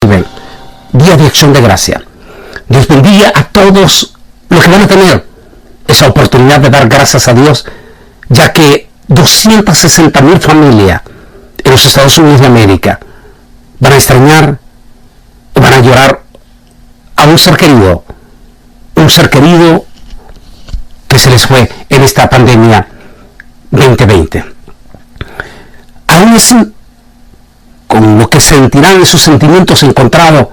Día de Acción de Gracia. Dios bendiga a todos los que van a tener esa oportunidad de dar gracias a Dios, ya que 260,000 familias en los Estados Unidos de América van a extrañar, van a llorar a un ser querido que se les fue en esta pandemia 2020. Aún así, con lo que sentirán esos sentimientos encontrados,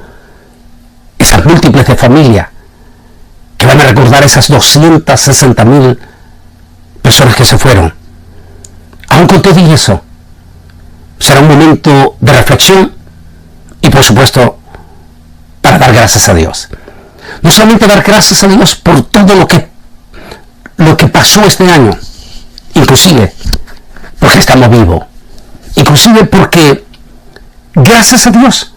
esas múltiples de familia que van a recordar esas 260,000 personas que se fueron. Aún con todo y eso, será un momento de reflexión y, por supuesto, para dar gracias a Dios. No solamente dar gracias a Dios por todo lo que pasó este año, inclusive porque estamos vivos, inclusive porque gracias a Dios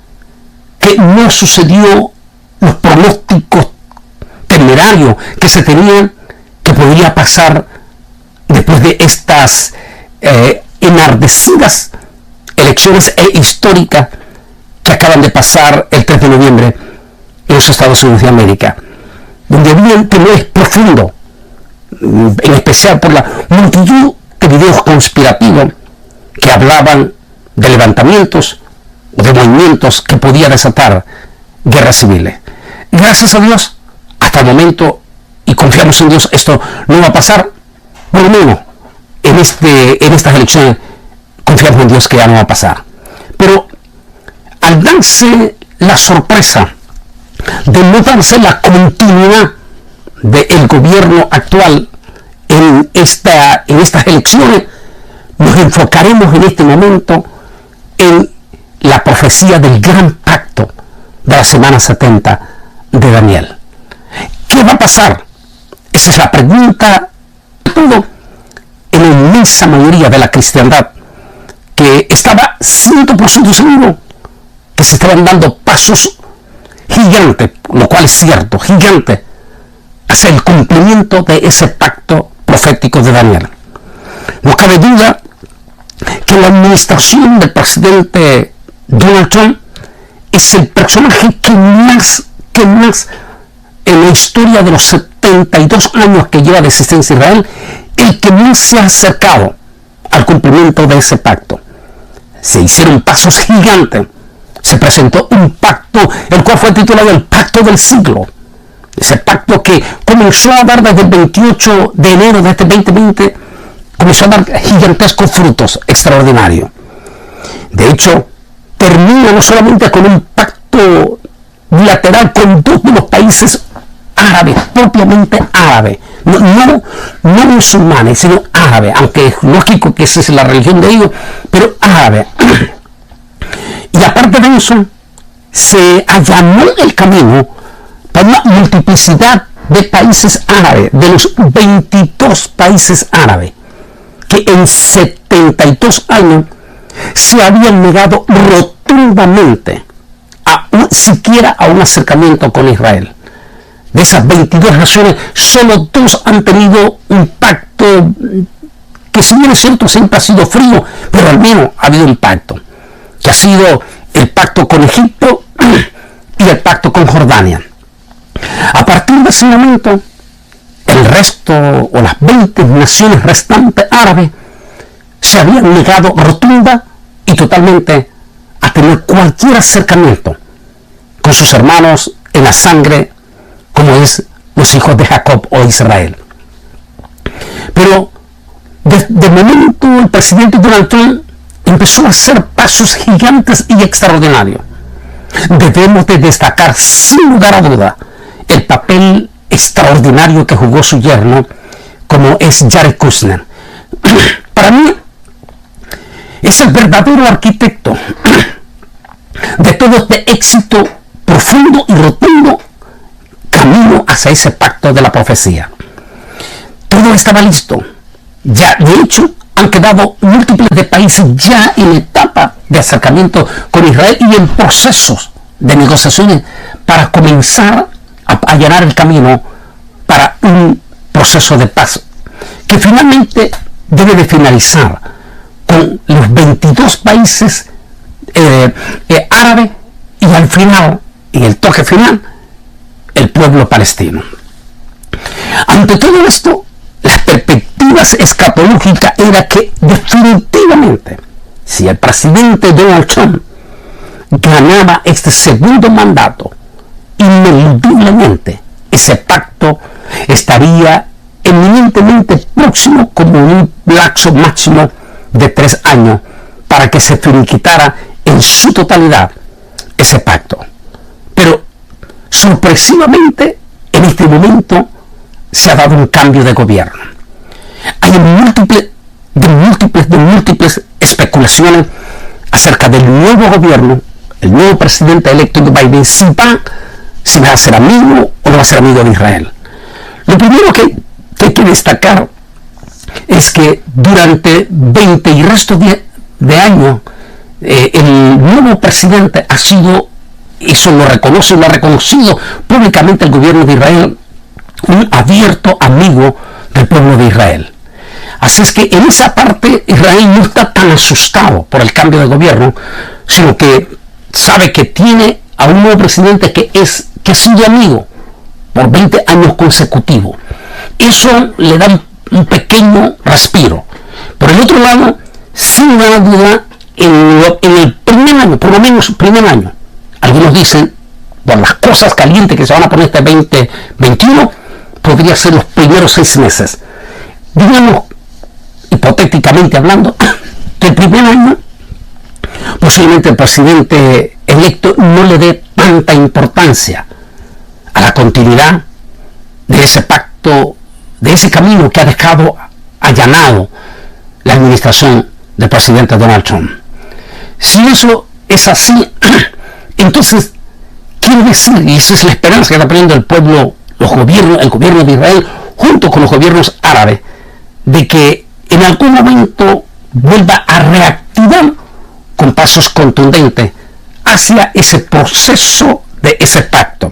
que no sucedió los pronósticos temerarios que se tenían que podría pasar después de estas enardecidas elecciones históricas que acaban de pasar el 3 de noviembre en los Estados Unidos de América, donde había un temor profundo, en especial por la multitud de videos conspirativos que hablaban de levantamientos, de movimientos que podían desatar guerras civiles. Gracias a Dios, hasta el momento, y confiamos en Dios, esto no va a pasar, por lo menos en estas elecciones, confiamos en Dios que ya no va a pasar. Pero al darse la sorpresa de no darse la continuidad del gobierno actual en estas elecciones, nos enfocaremos en este momento en la profecía del gran pacto de la semana 70 de Daniel. ¿Qué va a pasar? Esa es la pregunta, todo en la inmensa mayoría de la cristiandad, que estaba 100% seguro que se estaban dando pasos gigantes, lo cual es cierto, gigantes, hacia el cumplimiento de ese pacto profético de Daniel. No cabe duda que la administración del presidente Donald Trump es el personaje que más en la historia de los 72 años que lleva de existencia Israel, el que más se ha acercado al cumplimiento de ese pacto. Se hicieron pasos gigantes. Se presentó un pacto, el cual fue titulado el Pacto del Siglo. Ese pacto que comenzó a dar desde el 28 de enero de este 2020, comenzó a dar gigantescos frutos extraordinarios. De hecho, termina no solamente con un pacto bilateral con dos de los países árabes, propiamente árabes, no musulmanes, sino árabes, aunque es lógico que esa es la religión de ellos, pero árabes. Y aparte de eso, se allanó el camino para una multiplicidad de países árabes, de los 22 países árabes, que en 72 años se habían negado rotundamente siquiera a un acercamiento con Israel. De esas 22 naciones, solo 2 han tenido un pacto que, si bien es cierto, siempre ha sido frío, pero al menos ha habido un pacto, que ha sido el pacto con Egipto y el pacto con Jordania. A partir de ese momento, el resto o las 20 naciones restantes árabes se habían negado rotunda y totalmente a tener cualquier acercamiento con sus hermanos en la sangre, como es los hijos de Jacob o Israel. Pero de momento el presidente Donald Trump empezó a hacer pasos gigantes y extraordinarios. Debemos de destacar sin lugar a duda el papel extraordinario que jugó su yerno, como es Jared Kushner. Para mí es el verdadero arquitecto de todo este éxito profundo y rotundo camino hacia ese pacto de la profecía. Todo estaba listo. Ya, de hecho, han quedado múltiples de países ya en etapa de acercamiento con Israel y en procesos de negociaciones para comenzar a allanar el camino para un proceso de paz que finalmente debe de finalizar con los 22 países árabes y y al final, en el toque final, el pueblo palestino. Ante todo esto, las perspectivas escatológicas era que definitivamente, si el presidente Donald Trump ganaba este segundo mandato, ineludiblemente ese pacto estaría eminentemente próximo como un lapso máximo de 3 años para que se finiquitara en su totalidad ese pacto. Pero sorpresivamente en este momento se ha dado un cambio de gobierno. Hay múltiples especulaciones acerca del nuevo gobierno, el nuevo presidente electo de Biden, si va a ser amigo o no va a ser amigo de Israel. Lo primero que hay que destacar es que durante 20 y resto de años el nuevo presidente ha sido, eso lo reconoce y lo ha reconocido públicamente el gobierno de Israel, un abierto amigo del pueblo de Israel. Así es que en esa parte Israel no está tan asustado por el cambio de gobierno, sino que sabe que tiene a un nuevo presidente que ha sido amigo por 20 años consecutivos. Eso le da un pequeño respiro. Por el otro lado, sin lugar a duda, en el primer año, por lo menos primer año, algunos dicen, por las cosas calientes que se van a poner este 2021, podría ser los primeros 6 meses. Digamos, hipotéticamente hablando, que el primer año posiblemente el presidente electo no le dé tanta importancia a la continuidad de ese pacto, de ese camino que ha dejado allanado la administración del presidente Donald Trump. Si eso es así, entonces quiere decir, y esa es la esperanza que está poniendo el pueblo, el gobierno de Israel, junto con los gobiernos árabes, de que en algún momento vuelva a reactivar con pasos contundentes hacia ese proceso de ese pacto.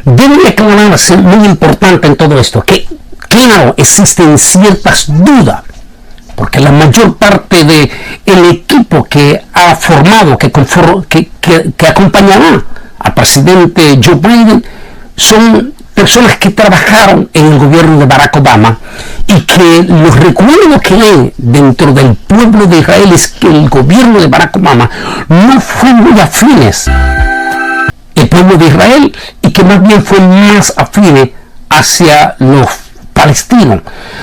Debe aclararse, muy importante en todo esto, que claro, existen ciertas dudas, porque la mayor parte del equipo que ha formado, que acompañará al presidente Joe Biden, son personas que trabajaron en el gobierno de Barack Obama, y que los recuerdos que hay dentro del pueblo de Israel es que el gobierno de Barack Obama no fue muy afines al pueblo de Israel, y que más bien fue más afines hacia los palestinos.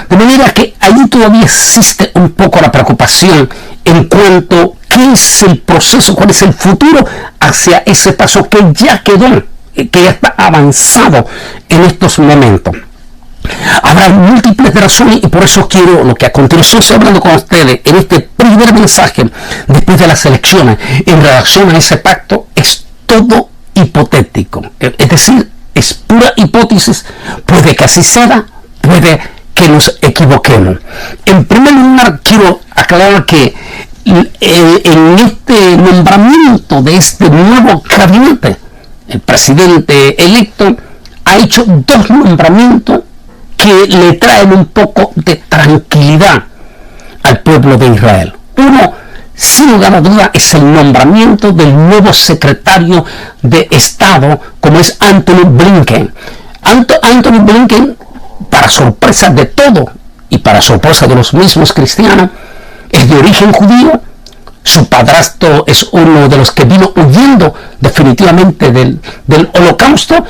De manera que allí todavía existe un poco la preocupación en cuanto a qué es el proceso, cuál es el futuro hacia ese paso que ya quedó, que ya está avanzado en estos momentos. Habrá múltiples razones, y por eso quiero, lo que a continuación estoy hablando con ustedes en este primer mensaje después de las elecciones en relación a ese pacto, es todo hipotético, es decir, es pura hipótesis. Puede que así sea, puede que nos equivoquemos. En primer lugar, quiero aclarar que en este nombramiento de este nuevo gabinete, el presidente electo ha hecho 2 nombramientos que le traen un poco de tranquilidad al pueblo de Israel. Uno, sin lugar a duda, es el nombramiento del nuevo secretario de Estado, como es Anthony Blinken. Anthony Blinken, para sorpresa de todo y para sorpresa de los mismos cristianos, es de origen judío. Su padrastro es uno de los que vino huyendo definitivamente del Holocausto.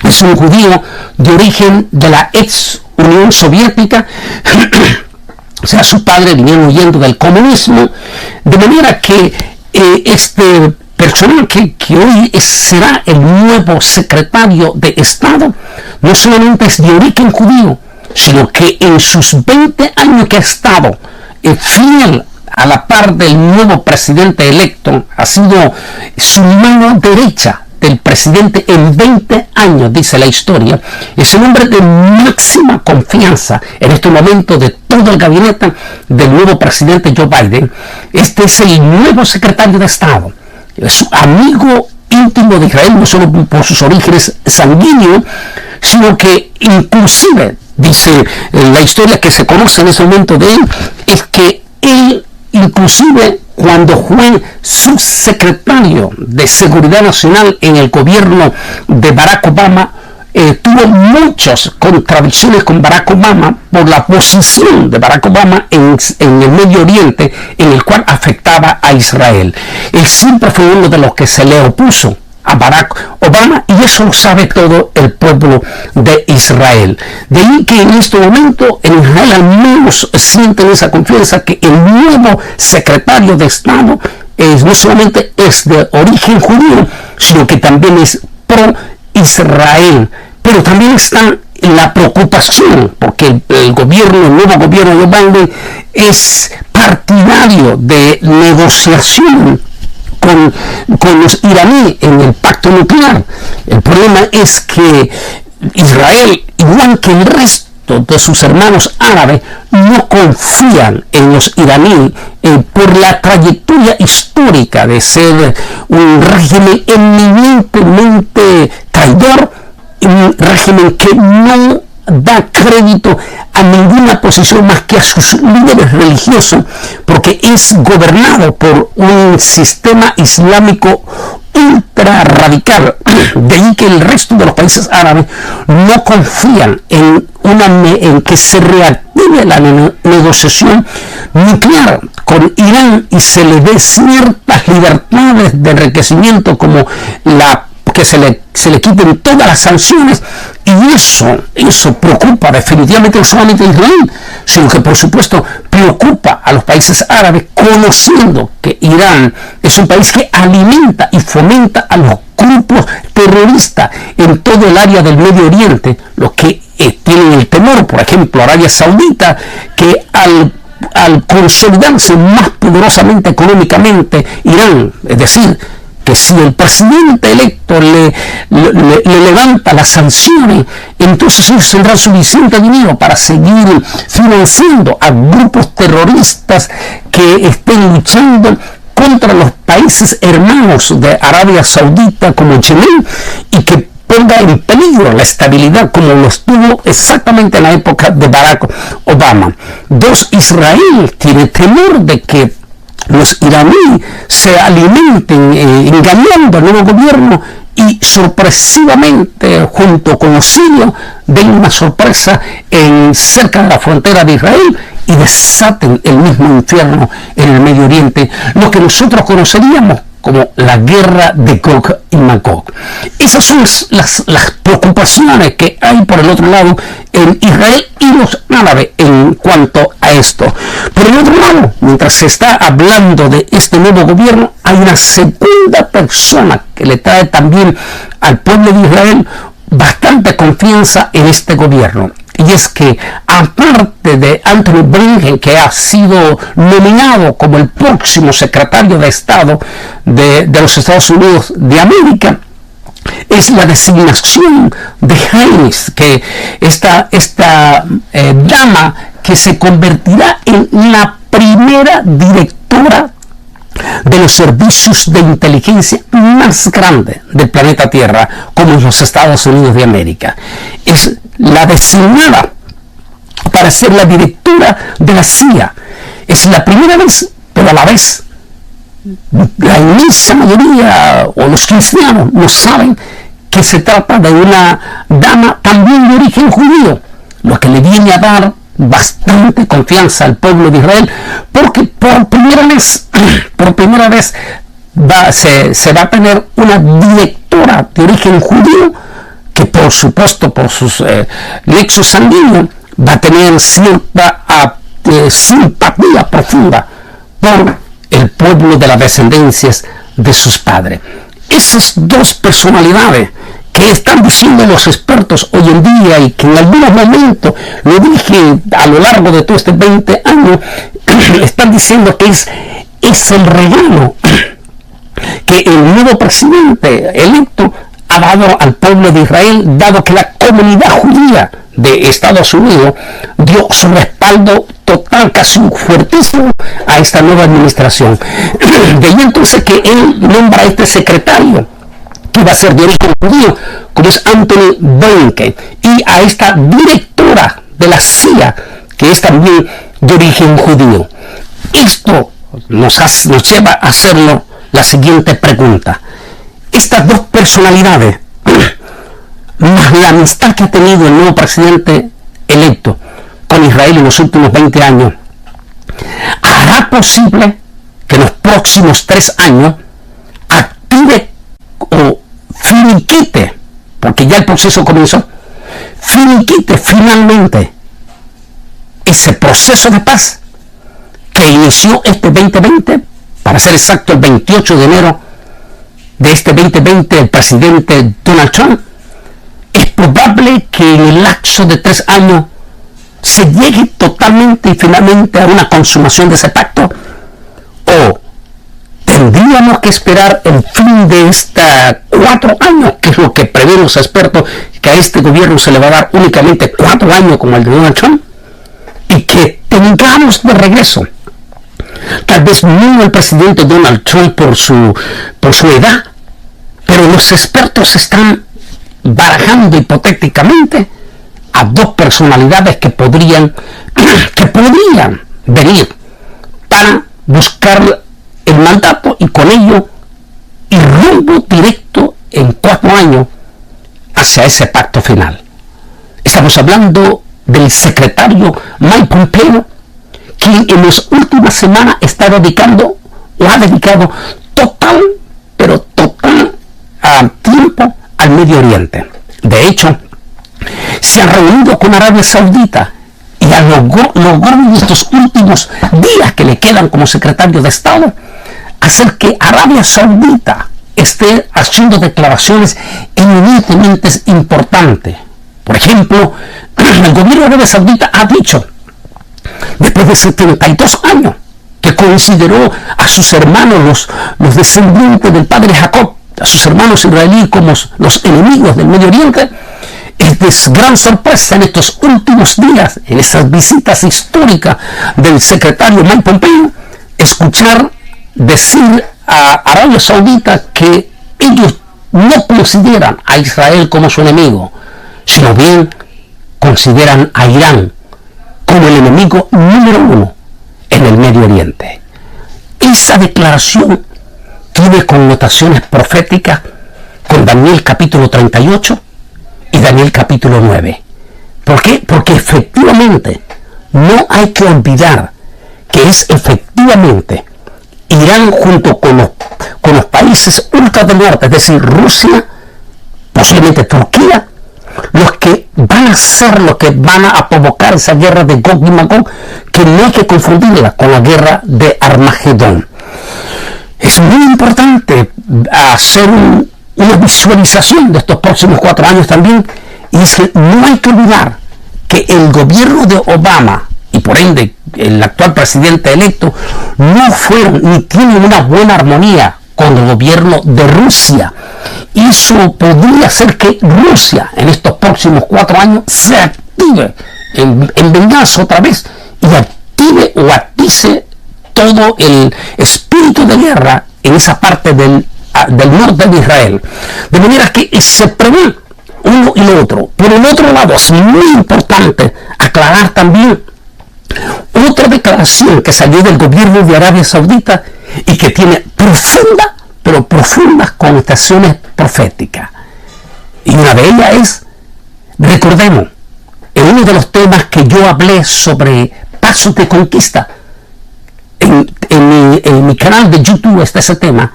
Es un judío de origen de la ex Unión Soviética. O sea, su padre vinieron huyendo del comunismo. De manera que este personaje que hoy será el nuevo secretario de Estado no solamente es de origen judío, sino que en sus 20 años que ha estado fiel a la par del nuevo presidente electo, ha sido su mano derecha del presidente en 20 años, dice la historia. Es un hombre de máxima confianza en este momento de todo el gabinete del nuevo presidente Joe Biden. Este es el nuevo secretario de Estado. Es amigo íntimo de Israel, no solo por sus orígenes sanguíneos, sino que inclusive, dice la historia que se conoce en ese momento de él, es que él inclusive cuando fue subsecretario de Seguridad Nacional en el gobierno de Barack Obama, tuvo muchas contradicciones con Barack Obama por la posición de Barack Obama en el Medio Oriente, en el cual afectaba a Israel. Él siempre fue uno de los que se le opuso a Barack Obama, y eso lo sabe todo el pueblo de Israel. De ahí que en este momento en Israel al menos sienten esa confianza que el nuevo secretario de Estado no solamente es de origen judío, sino que también es pro-Israel. Pero también está la preocupación, porque el nuevo gobierno de Biden es partidario de negociación con los iraníes en el pacto nuclear. El problema es que Israel, igual que el resto de sus hermanos árabes, no confían en los iraníes por la trayectoria histórica de ser un régimen eminentemente traidor, un régimen que no da crédito a ninguna posición más que a sus líderes religiosos, porque es gobernado por un sistema islámico ultra radical. De ahí que el resto de los países árabes no confían en que se reactive la negociación nuclear con Irán y se le dé ciertas libertades de enriquecimiento, como que se le quiten todas las sanciones. Y eso preocupa definitivamente no solamente a Israel, sino que por supuesto preocupa a los países árabes, conociendo que Irán es un país que alimenta y fomenta a los grupos terroristas en todo el área del Medio Oriente, los que tienen el temor, por ejemplo, Arabia Saudita, que al consolidarse más poderosamente económicamente Irán, es decir, que si el presidente electo le levanta las sanciones, entonces ellos tendrán suficiente dinero para seguir financiando a grupos terroristas que estén luchando contra los países hermanos de Arabia Saudita como Yemen, y que ponga en peligro la estabilidad como lo estuvo exactamente en la época de Barack Obama. Israel tiene temor de que los iraníes se alimenten engañando al nuevo gobierno y sorpresivamente, junto con los sirios, den una sorpresa cerca de la frontera de Israel y desaten el mismo infierno en el Medio Oriente, lo que nosotros conoceríamos como la guerra de Gog y Magog. Esas son las preocupaciones que hay por el otro lado en Israel y los árabes en cuanto a esto. Por el otro lado, mientras se está hablando de este nuevo gobierno, hay una segunda persona que le trae también al pueblo de Israel bastante confianza en este gobierno. Y es que, aparte de Anthony Blinken, que ha sido nominado como el próximo secretario de Estado de los Estados Unidos de América, es la designación de Haynes, que esta dama que se convertirá en la primera directora de los servicios de inteligencia más grandes del planeta Tierra, como en los Estados Unidos de América. Es la designada para ser la directora de la CIA. Es la primera vez, pero a la vez la inmensa mayoría o los cristianos no saben que se trata de una dama también de origen judío, lo que le viene a dar bastante confianza al pueblo de Israel, porque por primera vez se va a tener una directora de origen judío que, por supuesto, por sus nexos sanguíneos, va a tener cierta simpatía profunda por el pueblo de las descendencias de sus padres. Esas dos personalidades que están diciendo los expertos hoy en día, y que en algunos momentos, lo dije a lo largo de todos estos 20 años, están diciendo que es el regalo que el nuevo presidente electo ha dado al pueblo de Israel, dado que la comunidad judía de Estados Unidos dio su respaldo total, casi fuertísimo, a esta nueva administración. De ahí entonces que él nombra a este secretario, que va a ser de origen judío, como es Anthony Blinken, y a esta directora de la CIA, que es también de origen judío. Esto nos lleva a hacerlo la siguiente pregunta. Estas dos personalidades, más la amistad que ha tenido el nuevo presidente electo con Israel en los últimos 20 años, hará posible que en los próximos 3 años active o finiquite, porque ya el proceso comenzó, finiquite finalmente ese proceso de paz que inició este 2020, para ser exacto el 28 de enero de este 2020, el presidente Donald Trump. Es probable que en el lapso de 3 años se llegue totalmente y finalmente a una consumación de ese pacto, o tendríamos que esperar el fin de estos 4 años, que es lo que prevén los expertos, que a este gobierno se le va a dar únicamente 4 años como el de Donald Trump, y que tengamos de regreso, tal vez no el presidente Donald Trump por su edad, pero los expertos están barajando hipotéticamente a 2 personalidades que podrían venir para buscar el mandato y con ello ir rumbo directo en 4 años hacia ese pacto final. Estamos hablando del secretario Mike Pompeo, quien en las últimas semanas ha dedicado total tiempo al Medio Oriente. De hecho, se ha reunido con Arabia Saudita y logró en estos últimos días que le quedan como secretario de Estado hacer que Arabia Saudita esté haciendo declaraciones eminentemente importantes. Por ejemplo, el gobierno de Arabia Saudita ha dicho, después de 72 años, que consideró a sus hermanos, los descendientes del padre Jacob, a sus hermanos israelíes como los enemigos del Medio Oriente, es de gran sorpresa en estos últimos días, en estas visitas históricas del secretario Mike Pompeo, escuchar decir a Arabia Saudita que ellos no consideran a Israel como su enemigo, sino bien consideran a Irán como el enemigo número 1 en el Medio Oriente. Esa declaración tiene connotaciones proféticas con Daniel capítulo 38 y Daniel capítulo 9. ¿Por qué? Porque efectivamente no hay que olvidar que es efectivamente Irán junto con los países ultra del norte, es decir, Rusia, posiblemente Turquía, los que van a ser los que van a provocar esa guerra de Gog y Magog, que no hay que confundirla con la guerra de Armagedón. Es muy importante hacer una visualización de estos próximos 4 años también, y es que no hay que olvidar que el gobierno de Obama y por ende el actual presidente electo no fueron ni tienen una buena armonía con el gobierno de Rusia. Y eso podría hacer que Rusia en estos próximos 4 años se active en venganza otra vez y active o atice todo el espíritu de guerra en esa parte del norte de Israel. De manera que se prevé uno y lo otro. Por el otro lado, es muy importante aclarar también otra declaración que salió del gobierno de Arabia Saudita y que tiene profundas connotaciones proféticas. Y una de ellas es, recordemos, en uno de los temas que yo hablé sobre pasos de conquista, en mi canal de YouTube está ese tema,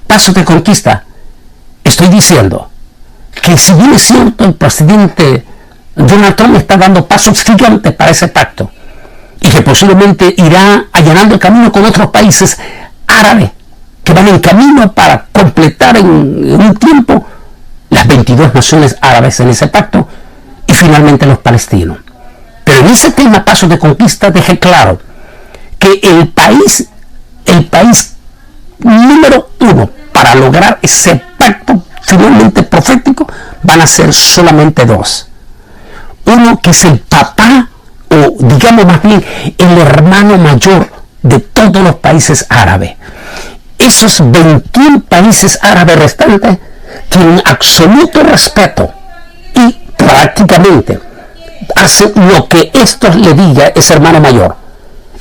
pasos de conquista, estoy diciendo que si bien es cierto el presidente Donald Trump está dando pasos gigantes para ese pacto y que posiblemente irá allanando el camino con otros países árabes que van en camino para completar en un tiempo las 22 naciones árabes en ese pacto y finalmente los palestinos. Pero en ese tema, pasos de conquista, dejé claro que el país número 1 para lograr ese pacto finalmente profético van a ser solamente 2. Uno que es el papá, o digamos más bien el hermano mayor de todos los países árabes. Esos 21 países árabes restantes tienen absoluto respeto y prácticamente hacen lo que estos le diga ese hermano mayor.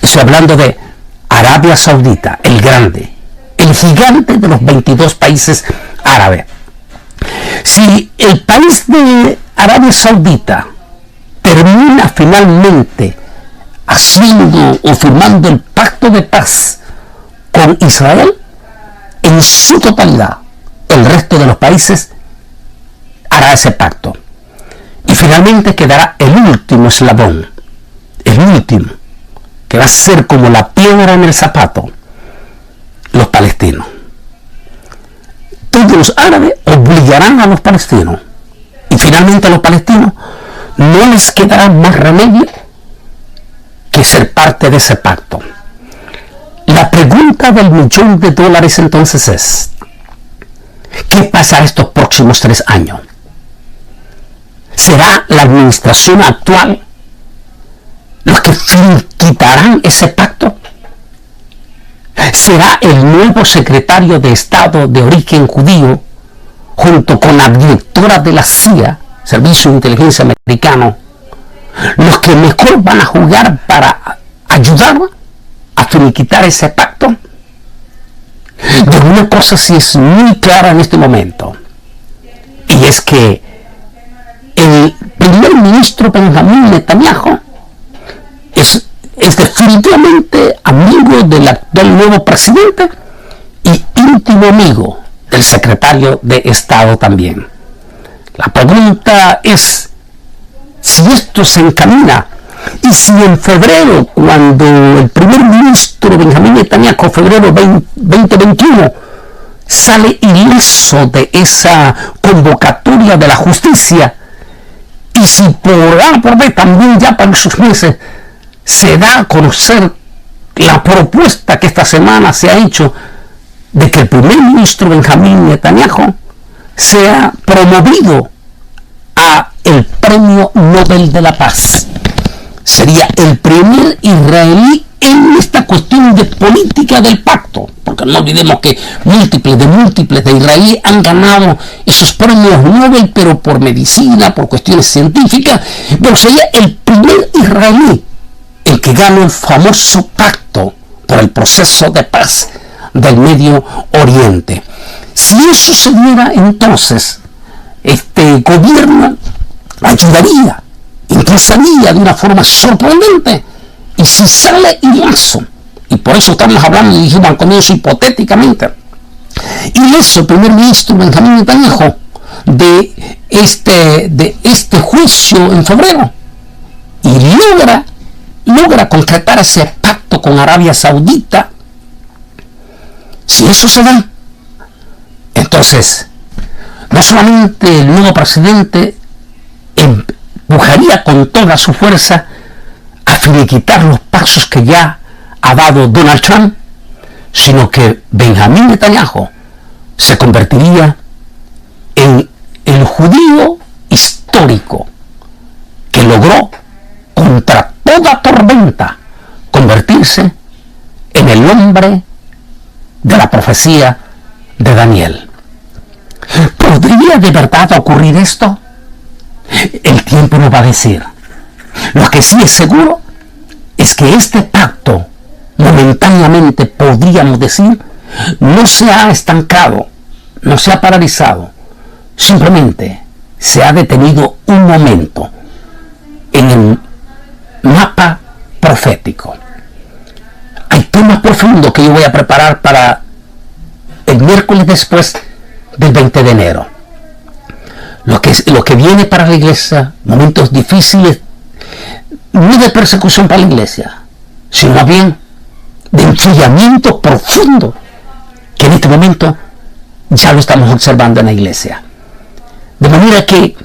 Estoy hablando de Arabia Saudita, el grande, el gigante de los 22 países árabes. Si el país de Arabia Saudita termina finalmente haciendo o firmando el pacto de paz con Israel, en su totalidad, el resto de los países hará ese pacto. Y finalmente quedará el último eslabón, el último, que va a ser como la piedra en el zapato, los palestinos. Todos los árabes obligarán a los palestinos, y finalmente a los palestinos no les quedará más remedio que ser parte de ese pacto. La pregunta del $1.000.000 entonces es: ¿qué pasará estos próximos 3 años? ¿Será la administración actual los que quitarán ese pacto? ¿Será el nuevo secretario de Estado de origen judío, junto con la directora de la CIA, Servicio de Inteligencia Americano, los que mejor van a jugar para ayudar a finiquitar ese pacto? De una cosa sí es muy clara en este momento, y es que el primer ministro Benjamín Netanyahu es definitivamente amigo del actual nuevo presidente y íntimo amigo del secretario de Estado también. La pregunta es si esto se encamina, y si en febrero, cuando el primer ministro Benjamín Netanyahu, febrero 2021, sale ileso de esa convocatoria de la justicia, y si por A por B también ya para esos meses se da a conocer la propuesta que esta semana se ha hecho de que el primer ministro Benjamín Netanyahu sea promovido a el Premio Nobel de la Paz. Sería el primer israelí en esta cuestión de política del pacto, porque no olvidemos que múltiples de israelíes han ganado esos premios Nobel, pero por medicina, por cuestiones científicas, pero sería el primer israelí el que gana el famoso pacto por el proceso de paz del Medio Oriente. Si eso se diera, entonces este gobierno ayudaría, ingresaría de una forma sorprendente, y si sale ileso, y por eso estamos hablando, dijimos al comienzo, hipotéticamente, ileso el primer ministro Benjamín Netanyahu de este juicio en febrero, y logra concretar ese pacto con Arabia Saudita, si eso se da, entonces no solamente el nuevo presidente empujaría con toda su fuerza a finiquitar los pasos que ya ha dado Donald Trump, sino que Benjamín Netanyahu se convertiría en el judío histórico que logró, contra toda tormenta, convertirse en el hombre de la profecía de Daniel. ¿Podría de verdad ocurrir esto? El tiempo nos va a decir. Lo que sí es seguro es que este pacto, momentáneamente podríamos decir, no se ha estancado, no se ha paralizado, simplemente se ha detenido un momento en el mapa profético. Hay temas profundos que yo voy a preparar para el miércoles después del 20 de enero. Lo que viene para la iglesia, momentos difíciles, no de persecución para la iglesia, sino más bien de enfriamiento profundo, que en este momento ya lo estamos observando en la iglesia. De manera que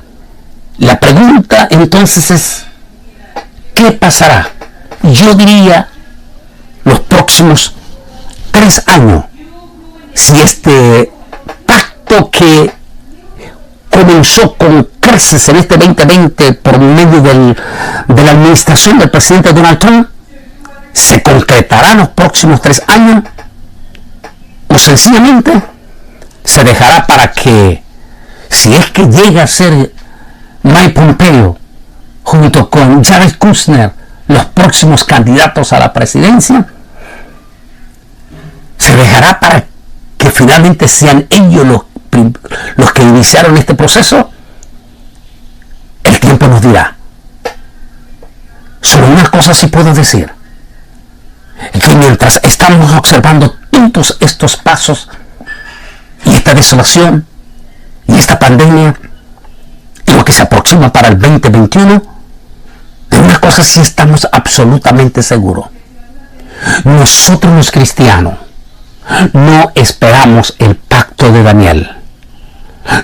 la pregunta entonces es: ¿qué pasará? Yo diría los próximos 3 años, si este pacto que comenzó con creces en este 2020 por medio de la administración del presidente Donald Trump se concretará en los próximos 3 años, o sencillamente se dejará para que, si es que llega a ser Mike Pompeo junto con Jared Kushner los próximos candidatos a la presidencia, ¿Se dejará para que finalmente sean ellos los que iniciaron este proceso? El tiempo nos dirá. Solo una cosa sí puedo decir, que mientras estamos observando todos estos pasos y esta desolación y esta pandemia y lo que se aproxima para el 2021, de una cosa sí estamos absolutamente seguros. Nosotros los cristianos no esperamos el pacto de Daniel.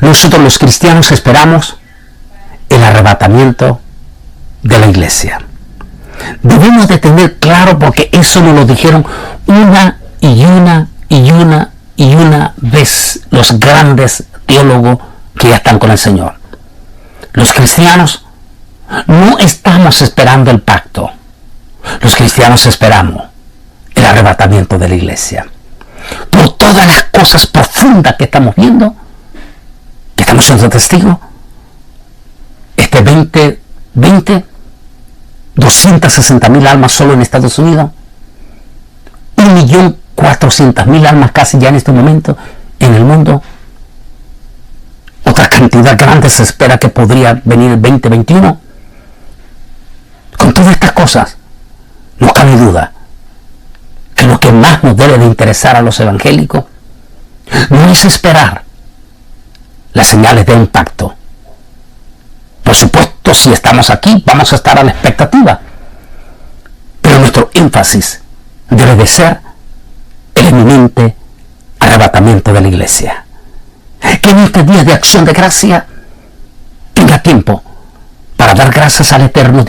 Nosotros los cristianos esperamos el arrebatamiento de la iglesia. Debemos de tener claro, porque eso nos lo dijeron una vez los grandes teólogos que ya están con el Señor. Los cristianos no estamos esperando el pacto. Los cristianos esperamos el arrebatamiento de la iglesia. Por todas las cosas profundas que estamos viendo, que estamos siendo testigos, este 2020, 260.000 almas solo en Estados Unidos, 1.400.000 almas casi ya en este momento en el mundo. Otra cantidad grande se espera que podría venir el 2021. Con todas estas cosas, no cabe duda que lo que más nos debe de interesar a los evangélicos no es esperar las señales de un pacto. Por supuesto, si estamos aquí, vamos a estar a la expectativa. Pero nuestro énfasis debe de ser el eminente arrebatamiento de la iglesia. Que en este día de acción de gracia tenga tiempo para dar gracias al Eterno